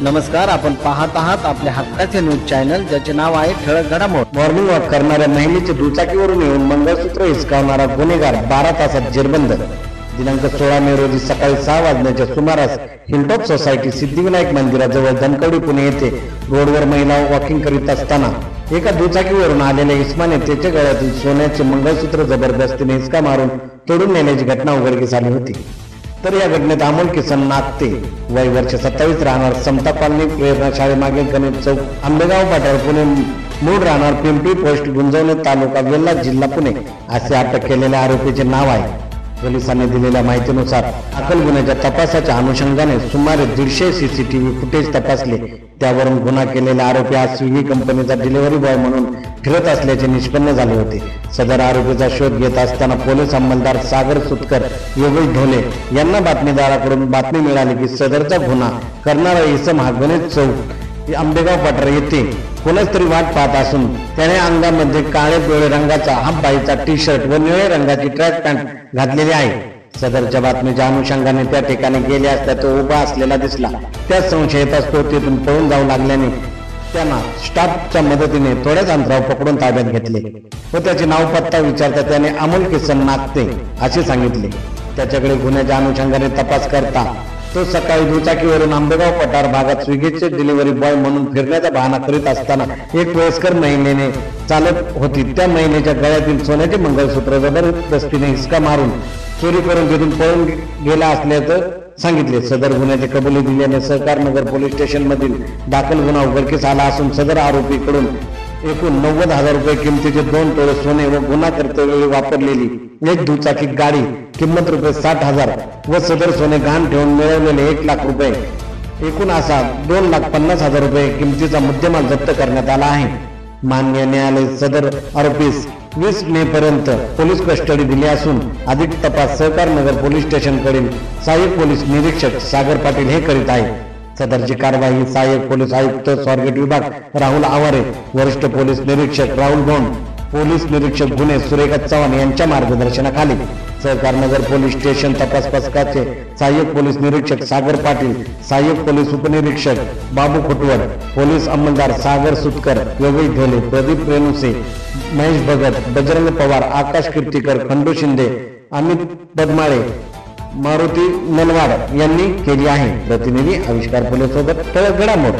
नमस्कार, आपण पाहत आहात आपल्या हक्काचे न्यूज चॅनल, ज्याचे नाव आहे ठळक घडामोड। मॉर्निंग वॉक करणाऱ्या महिलेचे दुचाकीवरून येऊन मंगळसूत्र हिसकावणारा गुन्हेगार 12 तासात जेरबंद। दिनांक 16 मे रोजी सकाळी 6 वाजण्याच्या सुमारास हिलटॉप सोसायटी सिद्धिविनायक मंदिराजवळ धनकवडी पुणे येथे रोडवर महिला वॉकिंग करीत असताना एका दुचाकीवरून आलेल्या इस्माने त्याच्या गळ्यातील सोन्याचे मंगळसूत्र जबरदस्तीने हिसका मारून तोडून नेण्याची घटना उघडकीस आली होती। तर या घटनेत अमोल किसन नागते वय वर्ष 27 राहणार समता कॉलनी प्रेरणा शाळेमागे गणेश चौक आंबेगाव पाटार पुणे मूळ राहणार पिंपरी पोस्ट गुंजवणे तालुका वेल्हा जिल्हा पुणे असे अटक केलेल्या आरोपीचे नाव आहे। पोलिसांनी दिलेल्या माहितीनुसार दाखल गुन्ह्याच्या तपासाच्या अनुषंगाने सुमारे 150 सीसीटीव्ही फुटेज तपासले। त्यावरून गुन्हा केलेला आरोपी आज स्विगी कंपनीचा डिलिव्हरी बॉय म्हणून फिरत असल्याचे निष्पन्न झाले होते। सदर आरोपीचा शोध घेत असताना पोलीस अंमलदार सागर सुतकर योगेश ढोले यांना बातमीदाराकडून बातमी मिळाली की सदरचा गुन्हा करणारा इसम हा गणेश चौक आंबेगाव पाटार येथे कोणाच तरी वाट पाहत असून त्याने अंगामध्ये काळे पिवळे रंगाचा हाफ बाईचा टी शर्ट व निळे रंगाची ट्रॅक पॅन्ट घातलेली आहे। सदरच्या बातमीच्या अनुषंगाने त्या ठिकाणी गेले असता तो उभा असलेला दिसला। त्याच संशयितास तो तिथून पळून जाऊ लागल्याने त्यांना स्टाफच्या मदतीने थोड्याच अंतरावर पकडून ताब्यात घेतले व त्याचे नाव पत्ता विचारता त्याने अमोल किसन नागते असे सांगितले। त्याच्याकडे गुन्ह्याच्या अनुषंगाने तपास करता तो सकाळी दुचाकीवरून आंबेगाव पठार भागात स्विगीचे डिलिव्हरी बॉय म्हणून फिरण्याचा बहाणा करीत असताना एक वयस्कर महिलेने चालत होती त्या महिलेच्या गळ्यातील सोन्याचे मंगळसूत्र जबरदस्तीने हिसका मारून चोरी करून तिथून पळून गेला असल्याचं सांगितले। सदर गुन्ह्याची कबुली दिल्याने सहकार नगर पोलीस स्टेशन मधील दाखल गुन्हा उघडकीस आला असून सदर आरोपीकडून एकूण 90,000 रुपये किमतीचे 2 तोळे सोने व गुन्हा करतेवेळी वापरलेली एक दुचाकी गाडी किंमत रुपये 60,000 व सदर सोने गहाण ठेवून मिळवलेले 1 लाख रुपये एकूण असा 2,50,000 रुपये किमतीचा मुद्देमाल जप्त करण्यात आला आहे। मान्य न्यायालय सदर आरोपीस 20 मे पर्यंत पोलीस कस्टडी दिली असून अधिक तपास सहकार नगर पोलीस स्टेशन कडील सहाय्यक पोलीस निरीक्षक सागर पाटील हे करीत आहेत। सदरची कारवाई सहाय्यक पोलीस आयुक्त स्वारगेट विभाग राहुल आवारे, वरिष्ठ पोलीस निरीक्षक राहुल गोंड, पोलीस निरीक्षक गुन्हे सुरेखा चव्हाण यांच्या मार्गदर्शनाखाली सहकार नगर पोलीस स्टेशन तपास पथकाचे सहाय्यक पोलीस निरीक्षक सागर पाटील, सहाय्यक पोलीस उपनिरीक्षक बाबू खुटवड, पोलीस अंमलदार सागर सुतकर, योगेश ढोले, प्रदीप रेणुसे, महेश भगत, बजरंग पवार, आकाश कीर्तीकर, खंडू शिंदे, अमित पदमाळे, मारुती नलवाड यांनी केली आहे। प्रतिनिधी आविष्कार पोलीस सोबत ठळक घडामोड।